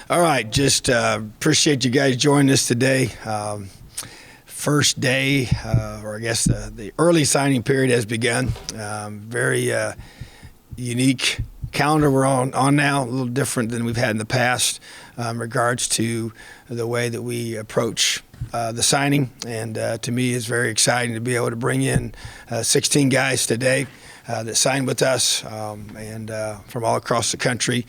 All right, just appreciate you guys joining us today. First day, or I guess the early signing period has begun. Very unique calendar we're on now, a little different than we've had in the past in regards to the way that we approach the signing. And to me, it's very exciting to be able to bring in 16 guys today that signed with us, and from all across the country,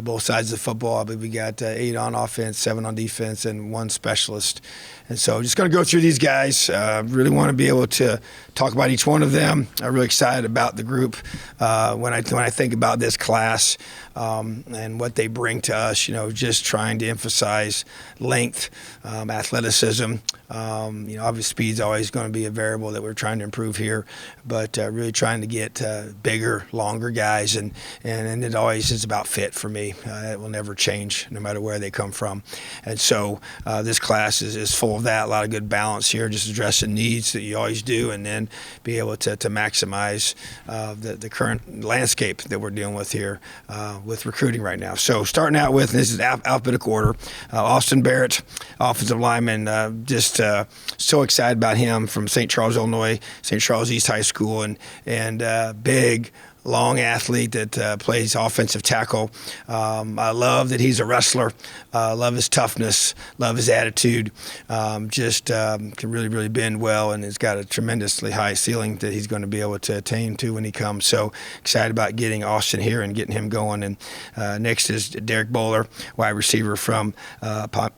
both sides of the football. I believe we got 8 on offense, 7 on defense, and 1 specialist. And so just going to go through these guys. Really want to be able to talk about each one of them. I'm really excited about the group when I think about this class and what they bring to us. Just trying to emphasize length, athleticism. Obviously speed's always going to be a variable that we're trying to improve here, but really trying to get bigger, longer guys, and it always is about fit for me. It will never change no matter where they come from. And so this class is full of that, a lot of good balance here, just addressing needs that you always do, and then be able to maximize the current landscape that we're dealing with here with recruiting right now. So starting out with, this is alphabetical order, Austin Barrett, offensive lineman, just so excited about him from St. Charles, Illinois, St. Charles East High School, and big, long athlete that plays offensive tackle. I love that he's a wrestler. Love his toughness. Love his attitude. Can really bend well, and has got a tremendously high ceiling that he's going to be able to attain to when he comes. So excited about getting Austin here and getting him going. And next is Derek Bowler, wide receiver from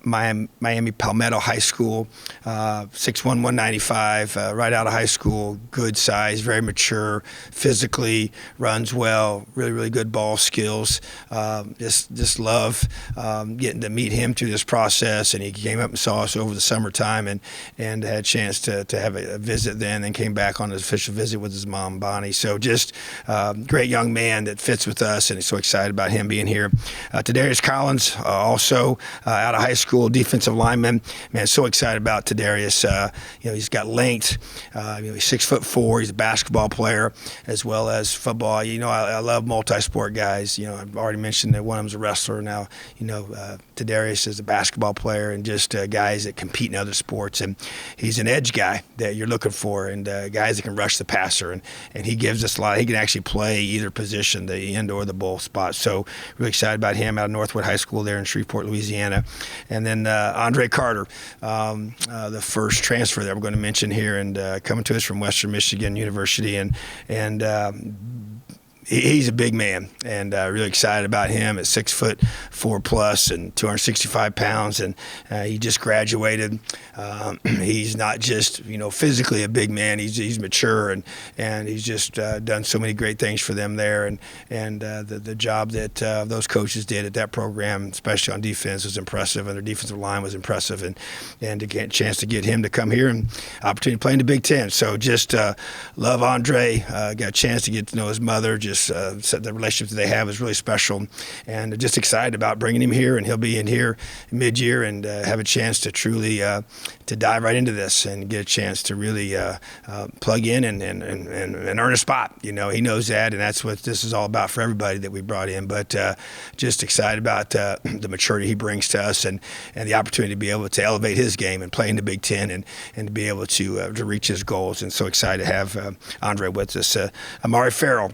Miami Palmetto High School, 6'1", 195, right out of high school. Good size, very mature, physically. Runs well, really good ball skills. Just love getting to meet him through this process. And he came up and saw us over the summertime and had a chance to have a visit then came back on his official visit with his mom, Bonnie. So just great young man that fits with us, and so excited about him being here. Tadarius Collins, also out of high school, defensive lineman. Man, so excited about Tadarius. He's got length. He's 6'4". He's a basketball player as well as football. I love multi-sport guys. I've already mentioned that one of them's a wrestler now. Tadarius is a basketball player, and just guys that compete in other sports. And he's an edge guy that you're looking for, and guys that can rush the passer. And he gives us a lot. He can actually play either position, the end or the bowl spot. So really excited about him out of Northwood High School there in Shreveport, Louisiana. And then Andre Carter, the first transfer that we're going to mention here, and coming to us from Western Michigan University, and he's a big man, and really excited about him at 6'4" plus and 265 pounds, and he just graduated. He's not just physically a big man. He's mature, and he's just done so many great things for them there, and the job that those coaches did at that program, especially on defense, was impressive, and their defensive line was impressive, and to get a chance to get him to come here and opportunity to play in the Big Ten. So just love Andre. Got a chance to get to know his mother. Just the relationship that they have is really special, and just excited about bringing him here, and he'll be in here mid-year and have a chance to truly to dive right into this and get a chance to really plug in and earn a spot. He knows that, and that's what this is all about for everybody that we brought in. But just excited about the maturity he brings to us, and the opportunity to be able to elevate his game and play in the Big Ten, and to be able to reach his goals. And so excited to have Andre with us. Amari Farrell.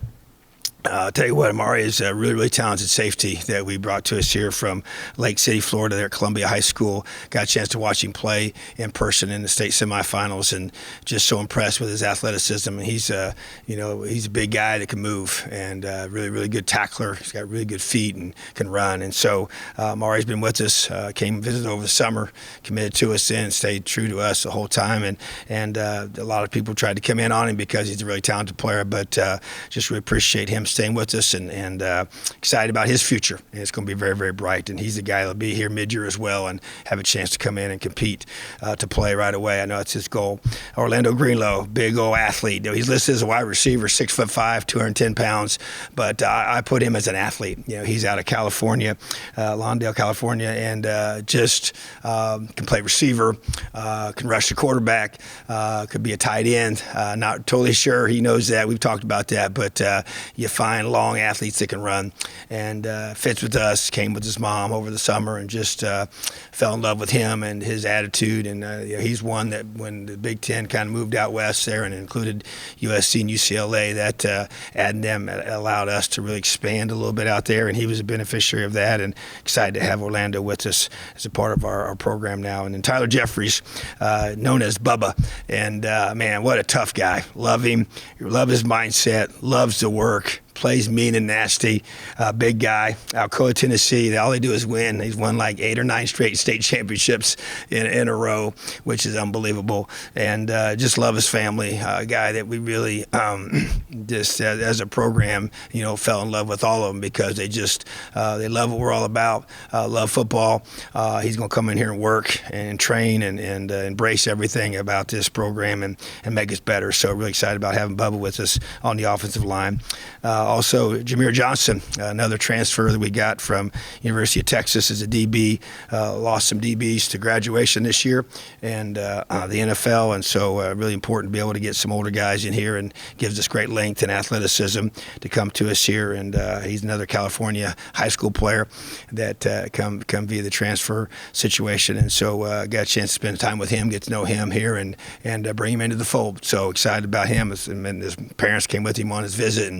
I'll tell you what, Amari is a really talented safety that we brought to us here from Lake City, Florida, there at Columbia High School. Got a chance to watch him play in person in the state semifinals, and just so impressed with his athleticism. He's a big guy that can move, and really good tackler. He's got really good feet and can run. And so Amari's been with us, came and visited over the summer, committed to us then, stayed true to us the whole time. And a lot of people tried to come in on him because he's a really talented player, but just really appreciate him staying with us, and excited about his future. And it's going to be very bright. And he's the guy that'll be here mid-year as well and have a chance to come in and compete to play right away. I know it's his goal. Orlando Greenlow, big old athlete. He's listed as a wide receiver, 6'5", 210 pounds, but I put him as an athlete. He's out of California, Lawndale, California, and just can play receiver, can rush the quarterback, could be a tight end. Not totally sure he knows that. We've talked about that, but you find find long athletes that can run. And fits with us, came with his mom over the summer, and just fell in love with him and his attitude. And he's one that when the Big Ten kind of moved out west there and included USC and UCLA, that adding them allowed us to really expand a little bit out there. And he was a beneficiary of that, and excited to have Orlando with us as a part of our program now. And then Tyler Jeffries, known as Bubba. And man, what a tough guy. Love him. Love his mindset. Loves to work. Plays mean and nasty. Big guy. Alcoa, Tennessee. All they do is win. He's won like 8 or 9 straight state championships in a row, which is unbelievable. And just love his family. A guy that we really just as a program, fell in love with all of them because they love what we're all about. Love football. He's going to come in here and work and train and embrace everything about this program and make us better. So really excited about having Bubba with us on the offensive line. Also, Jameer Johnson, another transfer that we got from University of Texas as a DB. Lost some DBs to graduation this year and the NFL, and so really important to be able to get some older guys in here, and gives us great length and athleticism to come to us here. And he's another California high school player that come via the transfer situation, and so got a chance to spend time with him, get to know him here, and bring him into the fold. So excited about him. And his parents came with him on his visit,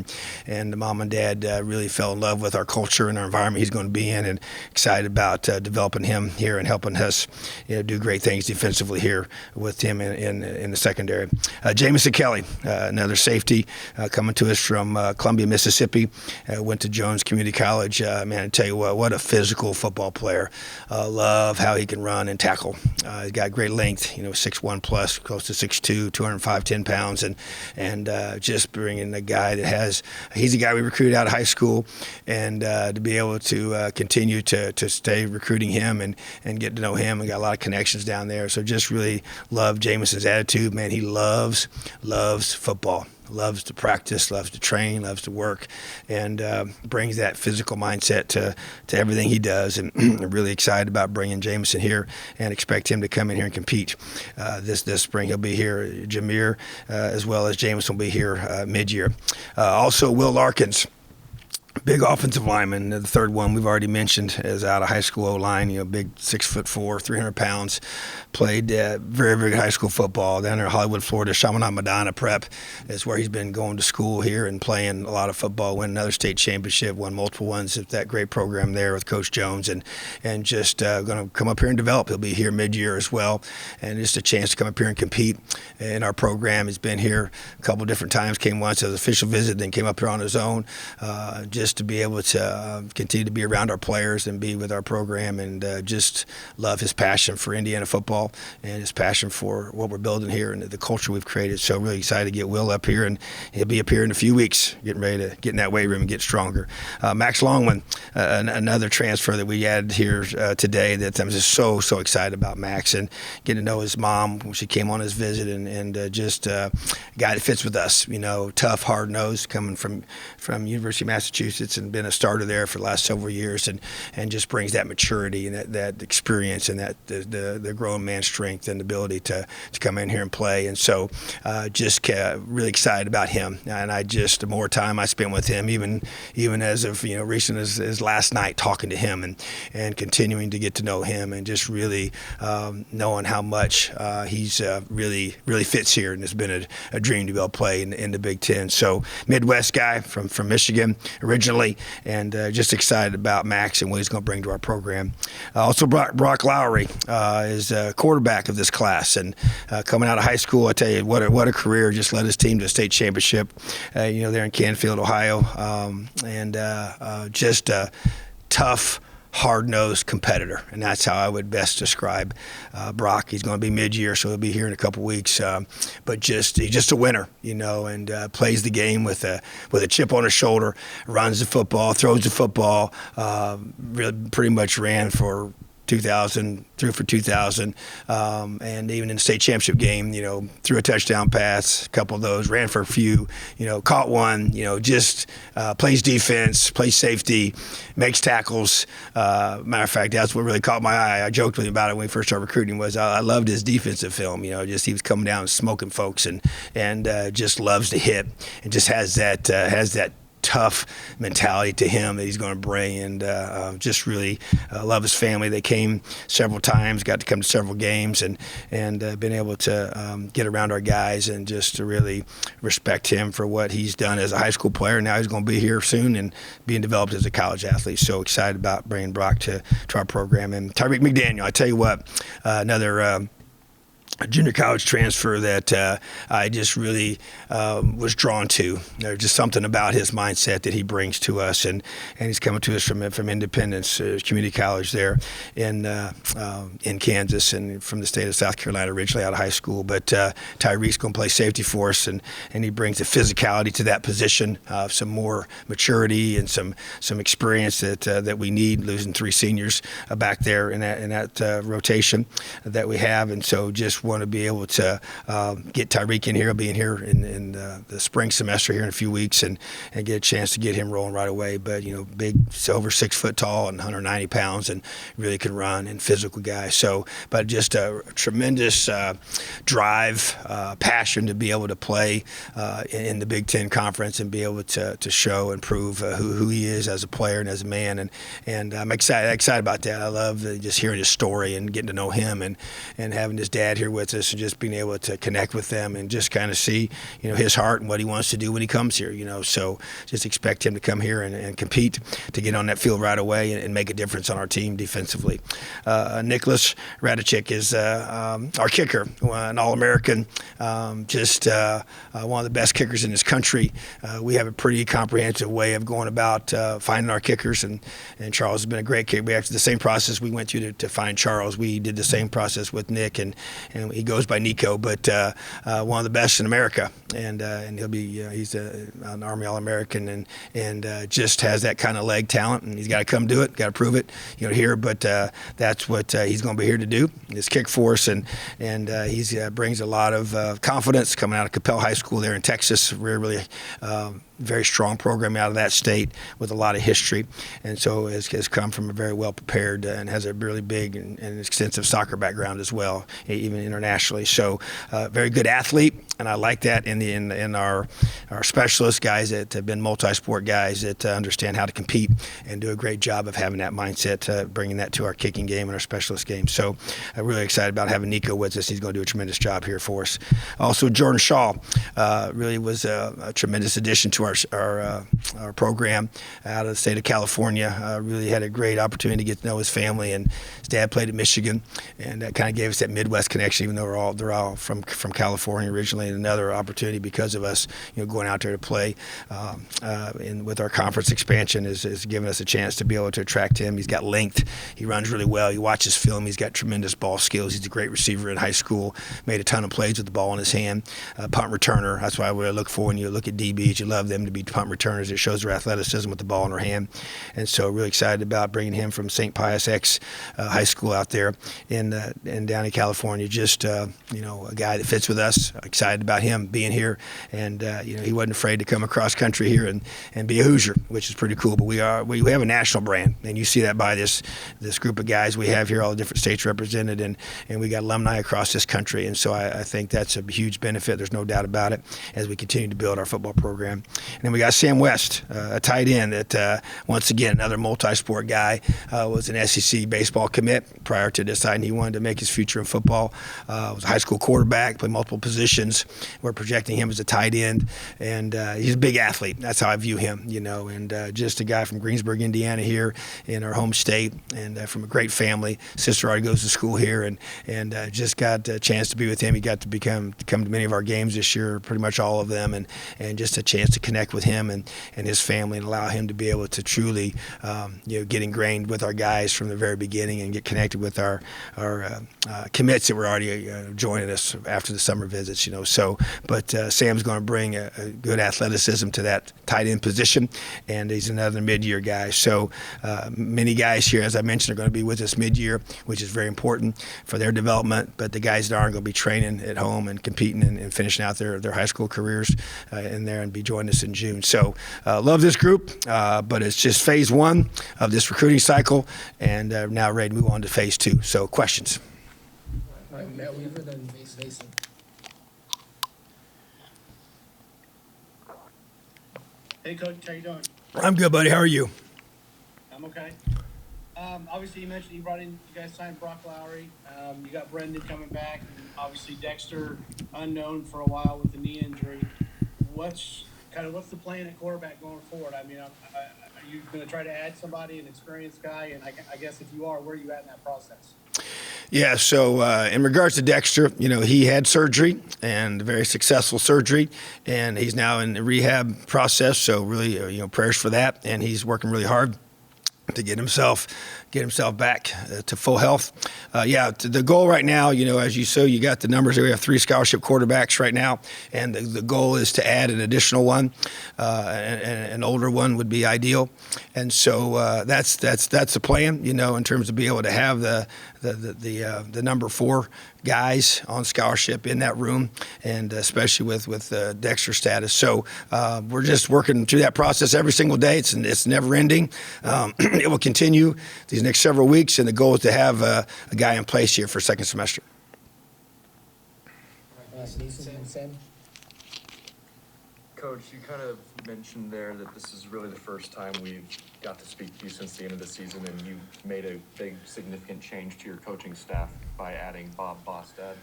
and the mom and dad really fell in love with our culture and our environment he's going to be in, and excited about developing him here and helping us do great things defensively here with him in the secondary. Jamison Kelly, another safety coming to us from Columbia, Mississippi. Went to Jones Community College. Man, I tell you what a physical football player. Love how he can run and tackle. He's got great length, 6'1 plus, close to 6'2", 205, 10 pounds, and just bringing a guy that he's a guy we recruited out of high school, and to be able to continue to stay recruiting him and get to know him, and got a lot of connections down there. So just really love Jamison's attitude. Man, he loves football. Loves to practice, loves to train, loves to work, and brings that physical mindset to everything he does. And I'm really excited about bringing Jamison here, and expect him to come in here and compete this spring. He'll be here. Jameer, as well as Jamison, will be here mid-year. Also, Will Larkins. Big offensive lineman. The third one we've already mentioned is out of high school O-line. Big 6'4", 300 pounds. Played very, very good high school football down there in Hollywood, Florida. Chaminade Madonna Prep is where he's been going to school here and playing a lot of football. Won another state championship. Won multiple ones at that great program there with Coach Jones, and just going to come up here and develop. He'll be here mid-year as well, and just a chance to come up here and compete in our program. He's been here a couple different times. Came once as an official visit, then came up here on his own. Just to be able to continue to be around our players and be with our program, and just love his passion for Indiana football and his passion for what we're building here and the culture we've created. So really excited to get Will up here, and he'll be up here in a few weeks, getting ready to get in that weight room and get stronger. Max Longman, another transfer that we added here today that I'm just so excited about. Max, and getting to know his mom when she came on his visit, and just a guy that fits with us. Tough, hard-nosed, coming from University of Massachusetts, and been a starter there for the last several years, and just brings that maturity and that experience, and that the grown man strength and ability to come in here and play. And so just really excited about him. And the more time I spent with him, even as of recent as last night, talking to him and continuing to get to know him, and just really knowing how much he's really fits here, and it's been a dream to be able to play in the Big Ten. So Midwest guy from Michigan originally, and just excited about Max and what he's going to bring to our program. Also, Brock Lowry is a quarterback of this class, and coming out of high school, I tell you what a career. Just led his team to a state championship, there in Canfield, Ohio, and just a tough, hard-nosed competitor, and that's how I would best describe Brock. He's going to be mid-year, so he'll be here in a couple weeks. But he's just a winner, and plays the game with a chip on his shoulder, runs the football, throws the football. Really, pretty much ran for 2,000, threw for 2,000, and even in the state championship game, threw a touchdown pass, a couple of those, ran for a few, caught one, just plays defense, plays safety, makes tackles. Matter of fact, that's what really caught my eye. I joked with him about it when we first started recruiting. I loved his defensive film. Just he was coming down and smoking folks, and just loves to hit, and just has that tough mentality to him that he's going to bring, and just really love his family. They came several times, got to come to several games, and been able to get around our guys and just to really respect him for what he's done as a high school player. Now he's going to be here soon and being developed as a college athlete. So excited about bringing Brock to our program. And Tyreek McDaniel, I tell you what, another a junior college transfer that I just really was drawn to. There's just something about his mindset that he brings to us, and he's coming to us from Independence Community College there in Kansas, and from the state of South Carolina, originally out of high school. But Tyreek's going to play safety for us, and he brings the physicality to that position, some more maturity and some experience that we need, losing 3 seniors back there in that rotation that we have. And so just want to be able to get Tyreek in here. He'll be in here in the spring semester here in a few weeks, and get a chance to get him rolling right away. But big, over 6 foot tall and 190 pounds, and really can run, and physical guy. So, but just a tremendous drive, passion to be able to play in the Big Ten Conference and be able to show and prove who he is as a player and as a man. And I'm excited about that. I love just hearing his story and getting to know him, and having his dad here with us, and just being able to connect with them and just kind of see his heart and what he wants to do when he comes here. So just expect him to come here and compete, to get on that field right away and make a difference on our team defensively. Nicholas Radicek is our kicker, an All-American, just one of the best kickers in this country. We have a pretty comprehensive way of going about finding our kickers, and Charles has been a great kicker. We actually, the same process we went through to find Charles, we did the same process with Nick, and he goes by Nico, but one of the best in America, and he'll be he's an Army All-American, and just has that kind of leg talent, and he's got to come do it, got to prove it here, but that's what he's going to be here to do, is kick for us, and he brings a lot of confidence coming out of Capel High School there in Texas. Really very strong program out of that state with a lot of history, and so has come from a very well prepared and has a really big and extensive soccer background as well, even internationally. So very good athlete, and I like that in our specialist guys that have been multi-sport guys that understand how to compete and do a great job of having that mindset, bringing that to our kicking game and our specialist game. So I'm really excited about having Nico with us. He's going to do a tremendous job here for us. Also, Jordan Shaw really was a tremendous addition to our program out of the state of California. Really had a great opportunity to get to know his family, and his dad played at Michigan, and that kind of gave us that Midwest connection, even though they're all from California originally. And another opportunity because of us going out there to play with our conference expansion is giving us a chance to be able to attract him. He's got length, he runs really well, you watch his film, he's got tremendous ball skills. He's a great receiver in high school, made a ton of plays with the ball in his hand. Punt returner, that's why we look for when you look at DBs, you love them to be punt returners. It shows their athleticism with the ball in their hand. And so really excited about bringing him from St. Pius X High School out there in down in California. Just a guy that fits with us. Excited about him being here, and he wasn't afraid to come across country here and be a Hoosier, which is pretty cool. But we have a national brand, and you see that by this group of guys we have here, all the different states represented, and we got alumni across this country. And so I think that's a huge benefit. There's no doubt about it as we continue to build our football program. And then we got Sam West, a tight end that, once again, another multi-sport guy, was an SEC baseball commit prior to deciding he wanted to make his future in football. Was a high school quarterback, played multiple positions. We're projecting him as a tight end, and he's a big athlete. That's how I view him, and just a guy from Greensburg, Indiana here in our home state, and from a great family. Sister already goes to school here, and just got a chance to be with him. He got to come to many of our games this year, pretty much all of them, and just a chance to connect with him and his family, and allow him to be able to truly get ingrained with our guys from the very beginning, and get connected with our commits that were already joining us after the summer visits. But Sam's going to bring a good athleticism to that tight end position, and he's another mid-year guy. So many guys here, as I mentioned, are going to be with us mid-year, which is very important for their development. But the guys that aren't going to be training at home and competing and finishing out their high school careers in there, and be joining us in June. So love this group, but it's just phase 1 of this recruiting cycle, and now ready to move on to phase 2. So questions? All right, Matt Weaver, then Mason. Hey, Coach, how you doing? I'm good, buddy. How are you? I'm okay. Obviously, you mentioned you guys signed Brock Lowry. You got Brendan coming back, and obviously Dexter unknown for a while with the knee injury. What's the plan at quarterback going forward? I mean, are you going to try to add somebody, an experienced guy? And I guess if you are, where are you at in that process? Yeah, so in regards to Dexter, he had surgery and very successful surgery, and he's now in the rehab process. So really, prayers for that, and he's working really hard to get himself back to full health. The goal right now, as you got the numbers there. We have 3 scholarship quarterbacks right now, and the goal is to add an additional one. An older one would be ideal, and so that's the plan. In terms of being able to have the number 4 guys on scholarship in that room, and especially with Dexter's status. So we're just working through that process every single day. It's never ending. It will continue these next several weeks, and the goal is to have a guy in place here for second semester. Sam? Coach, you kind of mentioned there that this is really the first time we've got to speak to you since the end of the season, and you made a big, significant change to your coaching staff by adding Bob Bostad.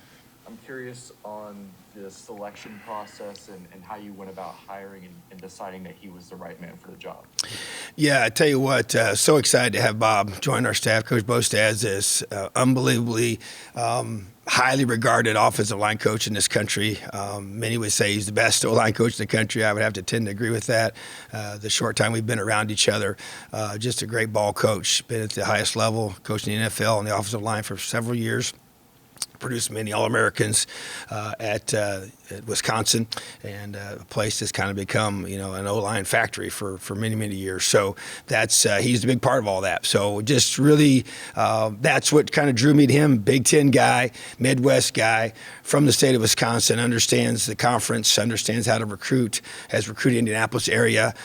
I'm curious on the selection process and how you went about hiring and deciding that he was the right man for the job. Yeah, I tell you what, so excited to have Bob join our staff. Coach Bostad is unbelievably highly regarded offensive line coach in this country. Many would say he's the best O-line coach in the country. I would have to tend to agree with that. The short time we've been around each other, just a great ball coach. Been at the highest level, coaching the NFL on the offensive line for several years. Produced many All-Americans at Wisconsin, and a place that's kind of become, an O-line factory for many, many years. So that's he's a big part of all that. So just really, that's what kind of drew me to him. Big Ten guy, Midwest guy from the state of Wisconsin, understands the conference, understands how to recruit, has recruited Indianapolis area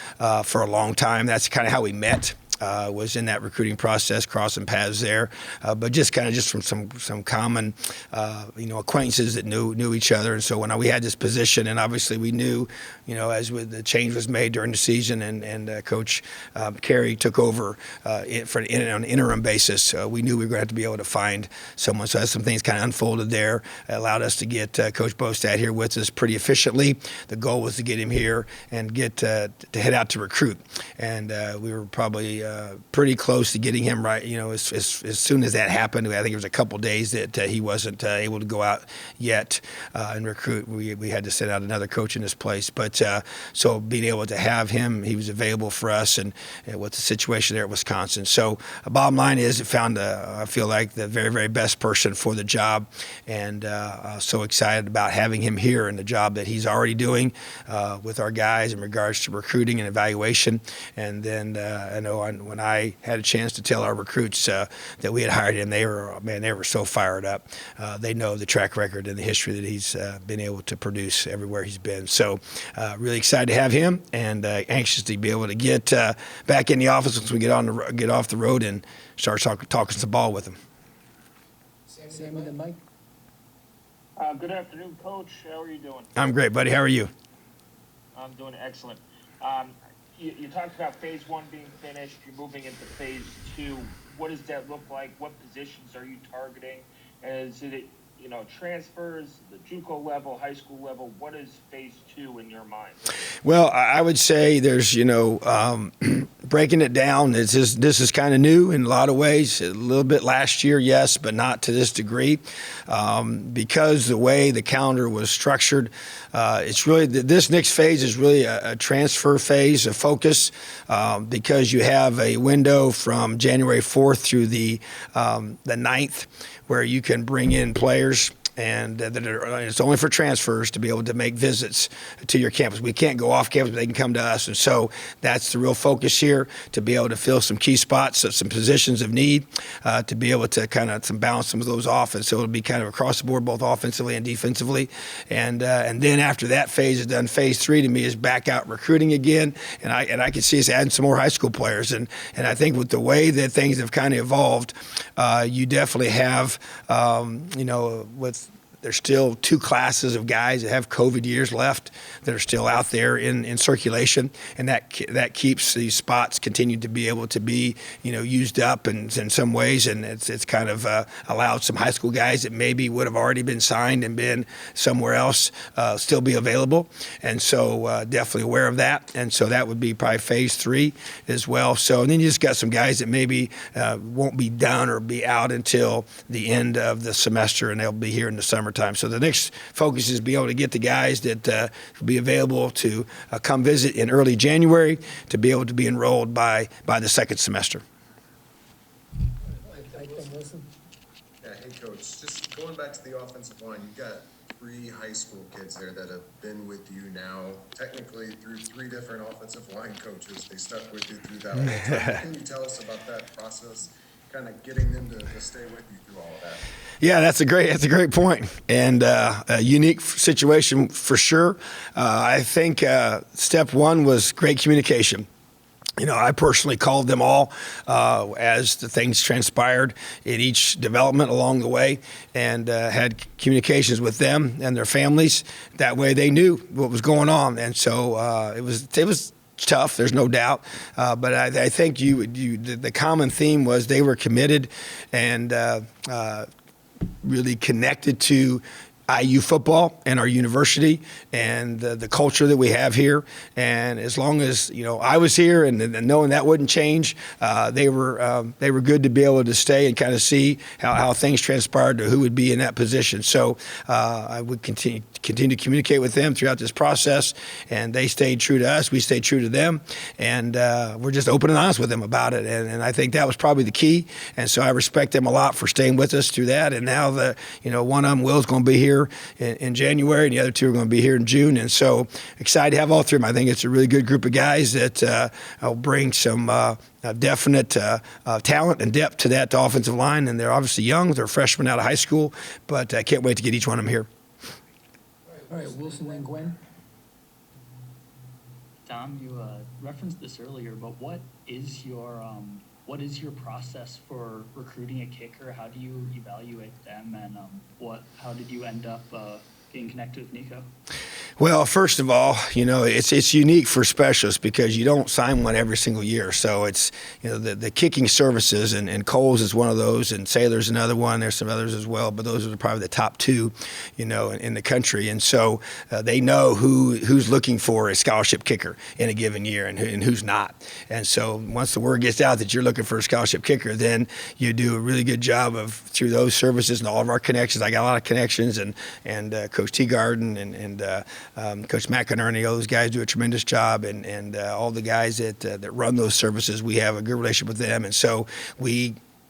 for a long time. That's kind of how we met. Was in that recruiting process, crossing paths there, but just from some common, acquaintances that knew each other. And so when we had this position, and obviously we knew, as the change was made during the season, and Coach Carey took over on an interim basis, we knew we were going to have to be able to find someone. So as some things kind of unfolded there, it allowed us to get Coach Bostad here with us pretty efficiently. The goal was to get him here and get to head out to recruit, and we were probably pretty close to getting him right. As soon as that happened, I think it was a couple days that he wasn't able to go out yet and recruit. We had to send out another coach in his place. But so being able to have him, he was available for us, and with the situation there at Wisconsin. So bottom line is, it found I feel like the very, very best person for the job, and so excited about having him here and the job that he's already doing with our guys in regards to recruiting and evaluation. And then I know when I had a chance to tell our recruits that we had hired him, they were so fired up. They know the track record and the history that he's been able to produce everywhere he's been. So really excited to have him, and anxious to be able to get back in the office once we get off the road and start talking some ball with him. Sam and then Mike? Good afternoon, Coach. How are you doing? I'm great, buddy. How are you? I'm doing excellent. You talked about phase 1 being finished. You're moving into phase 2. What does that look like? What positions are you targeting? And is it, transfers, the JUCO level, high school level? What is phase 2 in your mind? Well, I would say there's, breaking it down. This is kind of new in a lot of ways. A little bit last year, yes, but not to this degree, because the way the calendar was structured. It's really this next phase is really a transfer phase, a focus, because you have a window from January 4th through the 9th where you can bring in players, and it's only for transfers to be able to make visits to your campus. We can't go off campus, but they can come to us. And so that's the real focus here, to be able to fill some key spots, some positions of need, to be able to kind of balance some of those off. And so it'll be kind of across the board, both offensively and defensively. And then after that phase is done, phase 3 to me is back out recruiting again. And I can see us adding some more high school players. And I think with the way that things have kind of evolved, you definitely have, with There's still 2 classes of guys that have COVID years left that are still out there in circulation, and that keeps these spots continue to be able to be, used up in some ways, and it's kind of allowed some high school guys that maybe would have already been signed and been somewhere else still be available, and so definitely aware of that, and so that would be probably phase 3 as well. So and then you just got some guys that maybe won't be done or be out until the end of the semester, and they'll be here in the summertime. So the next focus is be able to get the guys that will be available to come visit in early January to be able to be enrolled by the second semester. Mike Wilson. Yeah, hey, Coach, just going back to the offensive line, you've got 3 high school kids there that have been with you now, technically through 3 different offensive line coaches. They stuck with you through that whole time. Can you tell us about that process, kind of getting them to stay with you through all of that? Yeah, that's a great point, and a unique situation for sure. I think step 1 was great communication. I personally called them all as the things transpired in each development along the way, and had communications with them and their families. That way they knew what was going on, and so it was tough, there's no doubt, but I think the common theme was they were committed and really connected to IU football and our university and the culture that we have here. And as long as I was here and knowing that wouldn't change, they were good to be able to stay and kind of see how things transpired to who would be in that position. So I would continue to communicate with them throughout this process, and they stayed true to us. We stayed true to them, and we're just open and honest with them about it. And I think that was probably the key. And so I respect them a lot for staying with us through that. And now one of them, Will's going to be here in January, and the other 2 are going to be here in June. And so excited to have all 3 of them. I think it's a really good group of guys that will bring some definite talent and depth to that offensive line. And they're obviously young. They're freshmen out of high school, but I can't wait to get each one of them here. All right, Wilson and Gwen. Tom, you referenced this earlier, but what is your process for recruiting a kicker? How do you evaluate them, and how did you end up getting connected with Nico? Well, first of all, it's unique for specialists because you don't sign one every single year. So it's, the kicking services, and Coles is one of those, and Sailor's another one. There's some others as well, but those are probably the top 2, in the country. And so they know who's looking for a scholarship kicker in a given year and who's not. And so once the word gets out that you're looking for a scholarship kicker, then you do a really good job through those services and all of our connections. I got a lot of connections, and Coach Teagarden and Coach McInerney, all those guys do a tremendous job, and all the guys that run those services, we have a good relationship with them, and so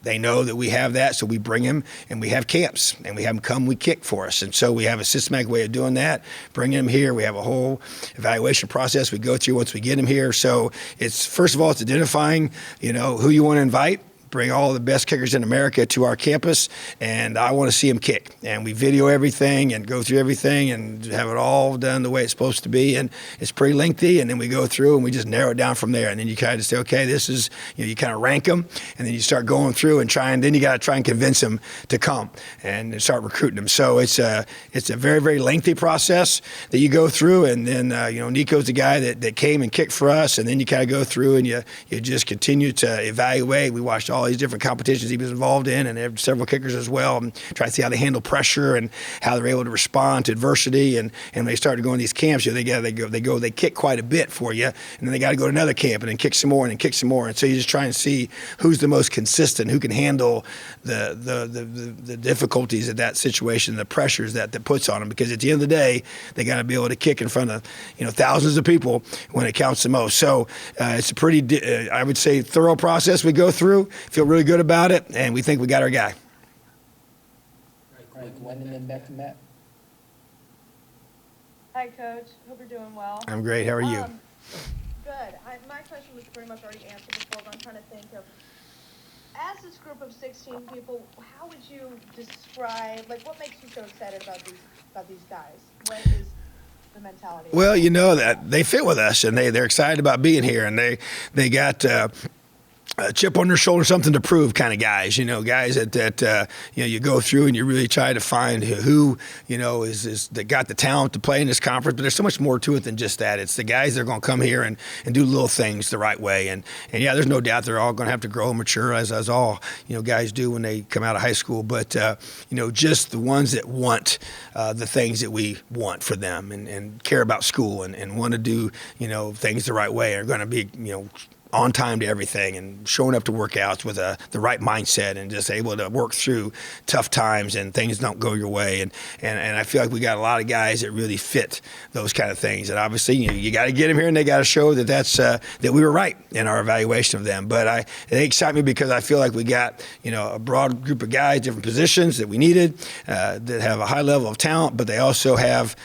they know that we have that, so we bring them, and we have camps, and we have them come, we kick for us, and so we have a systematic way of doing that, bringing them here. We have a whole evaluation process we go through once we get them here. So it's, first of all, it's identifying, who you want to invite. Bring all the best kickers in America to our campus, and I want to see them kick. And we video everything and go through everything and have it all done the way it's supposed to be. And it's pretty lengthy, and then we go through and we just narrow it down from there. And then you kind of say, okay, this is, you kind of rank them, and then you start going through and then you got to try and convince them to come and start recruiting them. So it's a very, very lengthy process that you go through. And then, Nico's the guy that came and kicked for us, and then you kind of go through and you just continue to evaluate. We watched all these different competitions he was involved in, and they have several kickers as well, and try to see how they handle pressure and how they're able to respond to adversity. And when they start to go in these camps, they kick quite a bit for you, and then they got to go to another camp and then kick some more and then kick some more. And so you just try and see who's the most consistent, who can handle the difficulties of that situation, the pressures that puts on them. Because at the end of the day, they got to be able to kick in front of thousands of people when it counts the most. So it's a pretty, I would say, thorough process we go through. Feel really good about it, and we think we got our guy. All right, Gwen, and then back to Matt. Hi, Coach. Hope you're doing well. I'm great. How are you? Good. My question was pretty much already answered before, but I'm trying to think of, as this group of 16 people, how would you describe, what makes you so excited about these guys? What is the mentality? Well, that they fit with us, and they're excited about being here, and they got a chip on their shoulder, something to prove kind of guys, guys that you go through and you really try to find who, is that got the talent to play in this conference. But there's so much more to it than just that. It's the guys that are going to come here and do little things the right way. And yeah, there's no doubt they're all going to have to grow and mature as all, guys do when they come out of high school. But, just the ones that want the things that we want for them and care about school and want to do, things the right way are going to be, on time to everything and showing up to workouts with the right mindset and just able to work through tough times and things don't go your way. And I feel like we got a lot of guys that really fit those kind of things. And obviously, you got to get them here and they got to show that we were right in our evaluation of them. But they excite me because I feel like we got, a broad group of guys, different positions that we needed that have a high level of talent, but they also have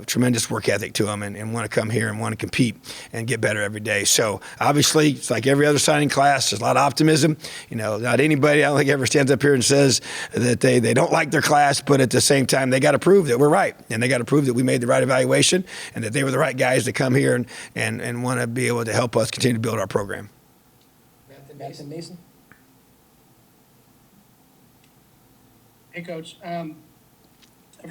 tremendous work ethic to them and want to come here and want to compete and get better every day. So obviously, it's like every other signing class. There's a lot of optimism. Not anybody, I don't think, ever stands up here and says that they don't like their class, but at the same time, they got to prove that we're right. And they got to prove that we made the right evaluation and that they were the right guys to come here and want to be able to help us continue to build our program. Mason Mason? Hey, Coach. Ever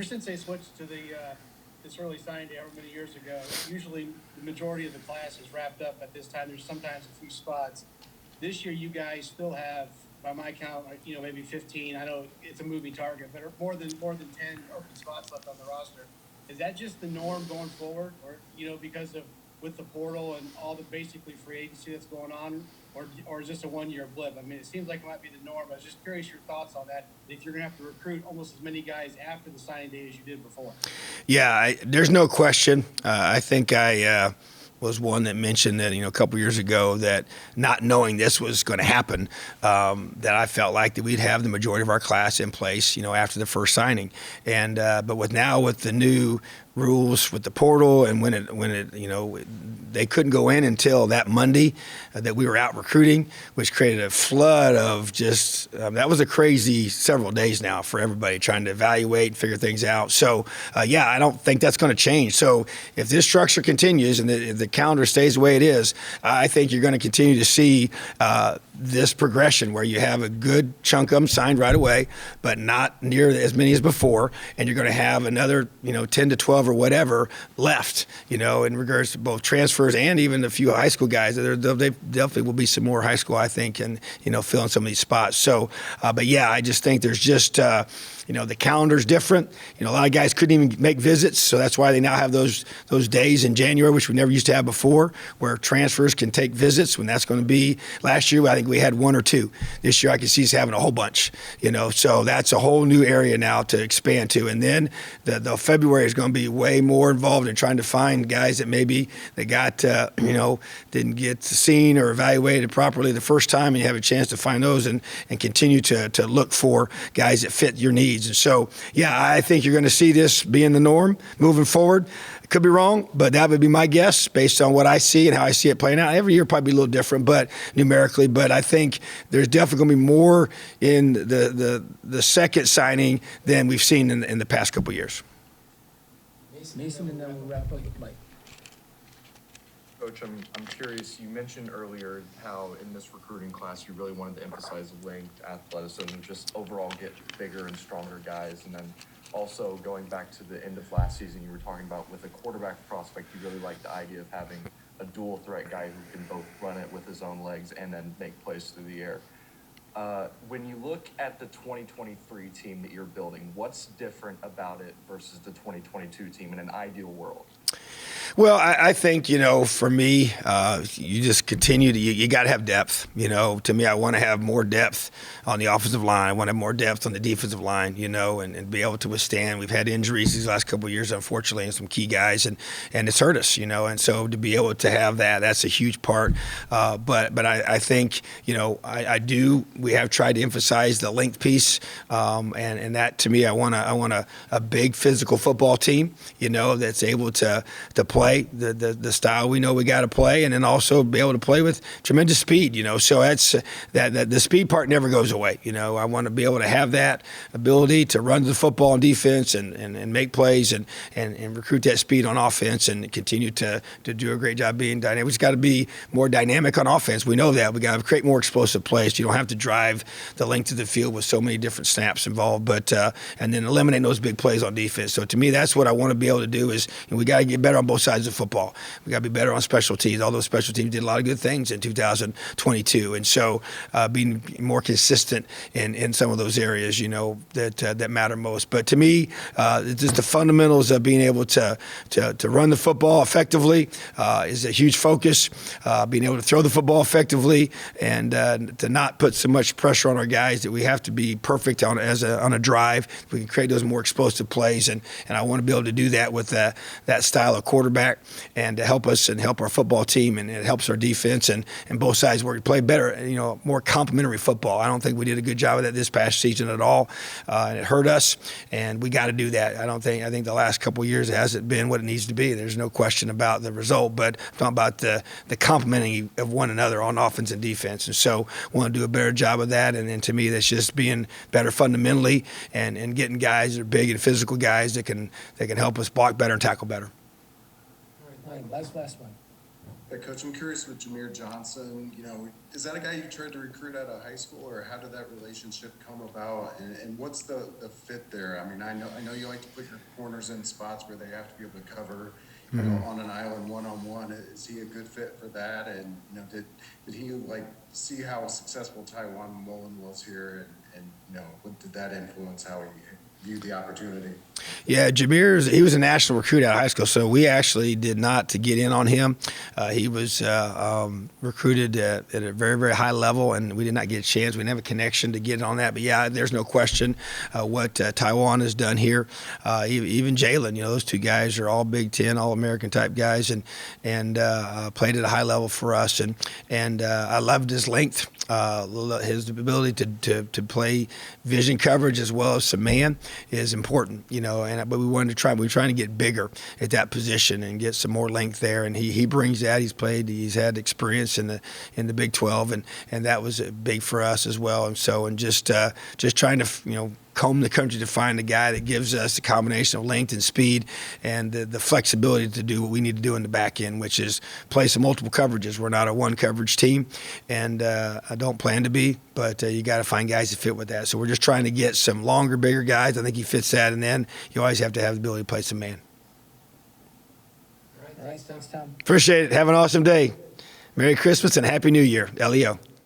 since they switched to this early signing day over many years ago, usually the majority of the class is wrapped up at this time. There's sometimes a few spots. This year, you guys still have, by my count, maybe 15. I know it's a moving target, but more than 10 open spots left on the roster. Is that just the norm going forward, or because of with the portal and all the basically free agency that's going on, or is this a one-year blip? I mean, it seems like it might be the norm. I was just curious your thoughts on that. If you're going to have to recruit almost as many guys after the signing day as you did before. Yeah, there's no question. I think I was one that mentioned that a couple years ago that not knowing this was going to happen, that I felt like that we'd have the majority of our class in place, after the first signing, and but with the new rules with the portal and when it they couldn't go in until that Monday that we were out recruiting, which created a flood of just that was a crazy several days now for everybody trying to evaluate and figure things out. So I don't think that's going to change. So if this structure continues and the calendar stays the way it is, I think you're going to continue to see this progression where you have a good chunk of them signed right away, but not near as many as before, and you're going to have another 10 to 12 or whatever left, in regards to both transfers and even a few high school guys. There definitely will be some more high school, I think, and filling some of these spots. So, I just think there's just the calendar's different. A lot of guys couldn't even make visits, so that's why they now have those days in January, which we never used to have before, where transfers can take visits. When that's going to be last year, I think we had 1 or 2. This year, I can see us having a whole bunch. So that's a whole new area now to expand to. And then the February is going to be way more involved in trying to find guys that maybe they got didn't get seen or evaluated properly the first time, and you have a chance to find those and continue to look for guys that fit your needs. And so, I think you're going to see this being the norm moving forward. Could be wrong, but that would be my guess based on what I see and how I see it playing out. Every year probably be a little different, but numerically. But I think there's definitely going to be more in the second signing than we've seen in the past couple of years. Mason, and then we'll wrap up with Mike. Coach, I'm curious, you mentioned earlier how in this recruiting class you really wanted to emphasize length, athleticism, just overall get bigger and stronger guys. And then also going back to the end of last season, you were talking about with a quarterback prospect, you really liked the idea of having a dual threat guy who can both run it with his own legs and then make plays through the air. When you look at the 2023 team that you're building, what's different about it versus the 2022 team in an ideal world? Well, I think, for me, you just continue to, you got to have depth. To me, I want to have more depth on the offensive line. I want to have more depth on the defensive line, and be able to withstand. We've had injuries these last couple of years, unfortunately, and some key guys, and it's hurt us, and so to be able to have that's a huge part. But I think, we have tried to emphasize the length piece, and that to me, I want a big physical football team, that's able to to play the style we know we got to play, and then also be able to play with tremendous speed. So that's that the speed part never goes away. I want to be able to have that ability to run the football on defense and make plays and recruit that speed on offense and continue to do a great job being dynamic. We just got to be more dynamic on offense. We know that. We got to create more explosive plays. You don't have to drive the length of the field with so many different snaps involved, but and then eliminate those big plays on defense. So to me, that's what I want to be able to do is we got to get better on both sides of football. We got to be better on special teams. All those special teams did a lot of good things in 2022. And so being more consistent in some of those areas, that matter most. But to me, just the fundamentals of being able to run the football effectively is a huge focus. Being able to throw the football effectively and to not put so much pressure on our guys that we have to be perfect on a drive. We can create those more explosive plays, and I want to be able to do that with that style of quarterback and to help us and help our football team, and it helps our defense and both sides where we play better, more complementary football. I don't think we did a good job of that this past season at all, and it hurt us, and we got to do that. I think the last couple of years it hasn't been what it needs to be. There's no question about the result, but I'm talking about the complementing of one another on offense and defense, and so we want to do a better job of that. And then to me, that's just being better fundamentally and getting guys that are big and physical guys that can help us block better and tackle better. All right, last one. Yeah, Coach, I'm curious with Jameer Johnson, is that a guy you tried to recruit out of high school, or how did that relationship come about? And what's the fit there? I mean, I know you like to put your corners in spots where they have to be able to cover, on an island one-on-one. Is he a good fit for that? And, did he see how successful Taiwan Mullen was here, and what did that influence how he viewed the opportunity? Yeah, he was a national recruit out of high school, so we actually did not to get in on him. He was recruited at a very, very high level, and we did not get a chance. We didn't have a connection to get on that. But, yeah, there's no question what Taiwan has done here. Even Jalen, those two guys are all Big Ten, All-American type guys, and played at a high level for us. And I loved his length, his ability to play vision coverage as well as some man is important, but we were trying to get bigger at that position and get some more length there, and he brings that. He's had experience in the Big 12, and that was big for us as well. And so, just trying to comb the country to find a guy that gives us the combination of length and speed and the flexibility to do what we need to do in the back end, which is play some multiple coverages. We're not a one coverage team, and I don't plan to be, but you got to find guys that fit with that. So we're just trying to get some longer, bigger guys. I think he fits that, and then you always have to have the ability to play some man. All right, thanks, Tom. Appreciate it. Have an awesome day. Merry Christmas and Happy New Year. LEO.